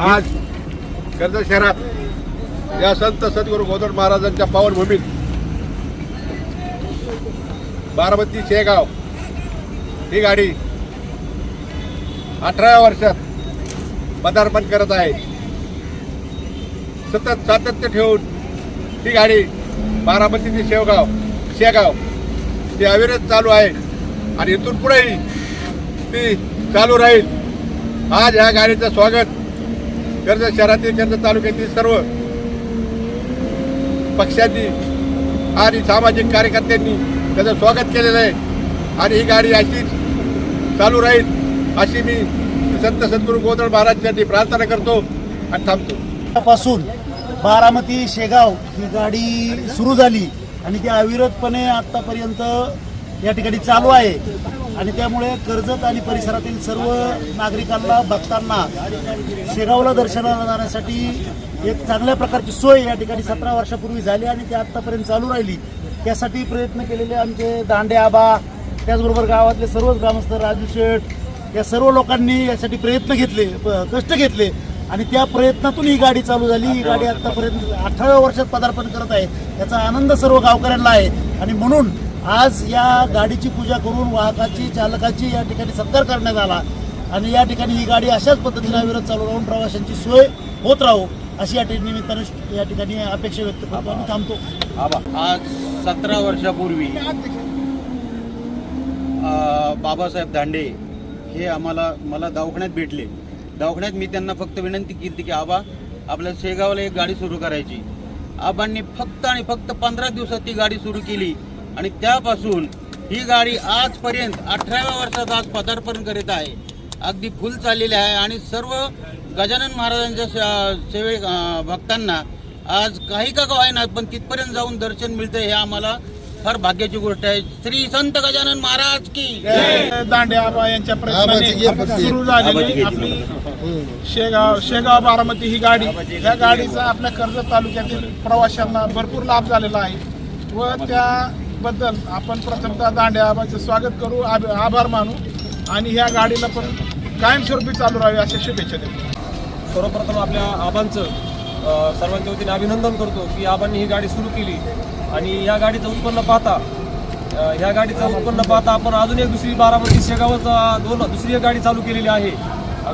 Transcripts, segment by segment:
आज कर्जत शहरात या संत सद्गुरू गोदड महाराजांच्या पावनभूमीत बारामती शेगाव ही गाडी 18व्या वर्षात पदार्पण करत आहे। सतत सातत्य ठेवून ही गाडी बारामती ते शेगाव ती अविरत चालू आहे आणि इथून पुढेही ती चालू राहील। आज ह्या गाडीचं स्वागत कर्जत शहरातील कर्जत तालुक्यातील सर्व पक्षांनी आणि सामाजिक कार्यकर्त्यांनी त्याचं स्वागत केलेलं आहे आणि ही गाडी अशीच चालू राहील अशी मी संत सद्गुरू गोदड महाराजांची प्रार्थना करतो आणि थांबतो। पासून बारामती शेगाव ही गाडी सुरू झाली आणि ती अविरतपणे आतापर्यंत या ठिकाणी चालू आहे आणि त्यामुळे कर्जत आणि परिसरातील सर्व नागरिकांना भक्तांना शेगावला दर्शनाला जाण्यासाठी एक चांगल्या प्रकारची सोय या ठिकाणी 17 वर्षापूर्वी झाली आणि ती आतापर्यंत चालू राहिली। त्यासाठी प्रयत्न केलेले आमचे दांडे आबा, त्याचबरोबर गावातले सर्वच ग्रामस्थ, राजू शेठ या सर्व लोकांनी यासाठी प्रयत्न घेतले, कष्ट घेतले आणि त्या प्रयत्नातून ही गाडी चालू झाली। ही गाडी आतापर्यंत 18व्या वर्षात पदार्पण करत आहे, याचा आनंद सर्व गावकऱ्यांना आहे आणि म्हणून आज या गाडीची पूजा करून वाहकाची चालकाची या ठिकाणी सत्कार करण्यात आला आणि या ठिकाणी ही गाडी अशाच पद्धतीने अविरत चालू राहून प्रवाशांची सोय होत राहू अशी या निमित्ताने या ठिकाणी अपेक्षा व्यक्त करतो आणि थांबतो। आज 17 वर्षापूर्वी बाबासाहेब दांडे हे मला दवाखान्यात भेटले। दवाखान्यात मी त्यांना फक्त विनंती केली की आबा आपल्या शेगावला एक गाडी सुरू करायची। आबांनी फक्त आणि फक्त 15 दिवसात ती गाडी सुरू केली आणि त्यापासून ही गाडी आजपर्यंत 18व्या वर्षात आज पदार्पण करीत आहे। अगदी फुल चाललेली आहे आणि सर्व गजानन महाराजांच्या सेवे भक्तांना आज काही का होईना पण तिथपर्यंत जाऊन दर्शन मिळतं हे आम्हाला फार भाग्याची गोष्ट आहे। श्री संत गजानन महाराज की दांडे आबा यांच्या प्रयत्नाने सुरू झालेली आपली शेगाव बारामती ही गाडी, या गाडीचा आपल्या कर्जत तालुक्यातील प्रवाशांना भरपूर लाभ झालेला आहे व त्याबद्दल आपण प्रथमतः दांडे आबाचे स्वागत करू, आभार मानू आणि ह्या गाडीला पण कायमस्वरूपी चालू राहावी अशा शुभेच्छा देतो। सर्वप्रथम आपल्या आबांचं सर्वांच्या वतीने अभिनंदन करतो की आबांनी ही गाडी सुरू केली आणि ह्या गाडीचं उत्पन्न पाहता आपण अजून एक दुसरी बारामती शेगावचा दुसरी एक गाडी चालू केलेली आहे।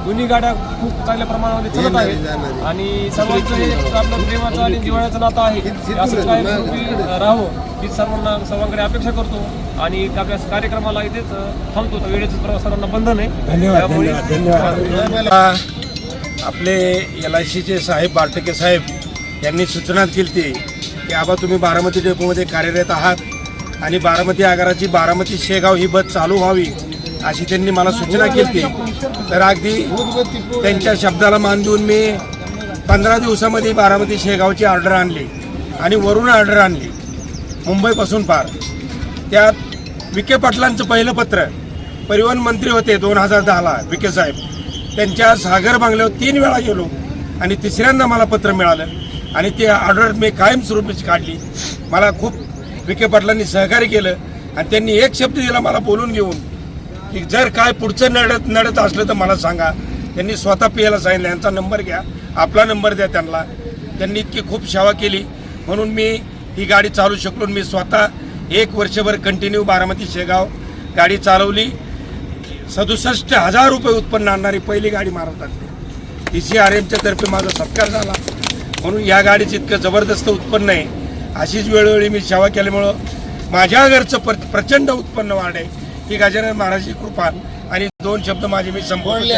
दोन्ही गाड्या खूप चांगल्या प्रमाणामध्ये चालत आहेत आणि सर्वांचं हे आपलं प्रेमाचं आणि जिव्हाळ्याचं नातं आहे, असं कायमस्वरूपी राहावं ही सर्वांकडे अपेक्षा करतो आणि आपल्या कार्यक्रमाला इथेच थांबतो। तर वेळेचं सर्वांना बंधन आहे। धन्यवाद। आपले LICचे साहेब बारटके साहेब यांनी सूचना केली की आबा तुम्ही बारामती डेपोमध्ये कार्यरत आहात आणि बारामती आगाराची बारामती शेगाव ही बस चालू व्हावी अशी त्यांनी मला सूचना केली। तर अगदी त्यांच्या शब्दाला मान देऊन मी 15 दिवसामध्ये बारामती शेगावची ऑर्डर आणली आणि वरून ऑर्डर आणली मुंबईपासून पार। त्यात विखे पाटलांचं पहिलं पत्र, परिवहन मंत्री होते 2010ला विखे साहेब, त्यांच्या सागर बंगल्यावर 3 वेळा गेलो आणि तिसऱ्यांदा मला पत्र मिळालं आणि ती ऑर्डर मी कायमस्वरूपीच काढली। मला खूप विखे पाटलांनी सहकार्य केलं आणि त्यांनी एक शब्द दिला मला बोलून घेऊन की जर काय पुढचं नडत असलं तर मला सांगा। त्यांनी स्वतः पियाला सांगितलं यांचा नंबर घ्या, आपला नंबर द्या त्यांना। त्यांनी इतकी खूप सेवा केली म्हणून मी ही गाडी चालू शकलो। मी स्वतः 1 वर्षभर कंटिन्यू बारामती शेगाव गाडी चालवली। 67,000 रुपये उत्पन्न आणणारी पहिली गाडी महाराष्ट्रातली TCRMच्या तर्फे माझा सत्कार झाला म्हणून या गाडीचं इतकं जबरदस्त उत्पन्न आहे। अशीच वेळोवेळी मी सेवा केल्यामुळं माझ्या घरचं प्रचंड उत्पन्न वाढ आहे ही गजानन महाराजांची कृपा। आणि 2 शब्द माझे मी संबोधले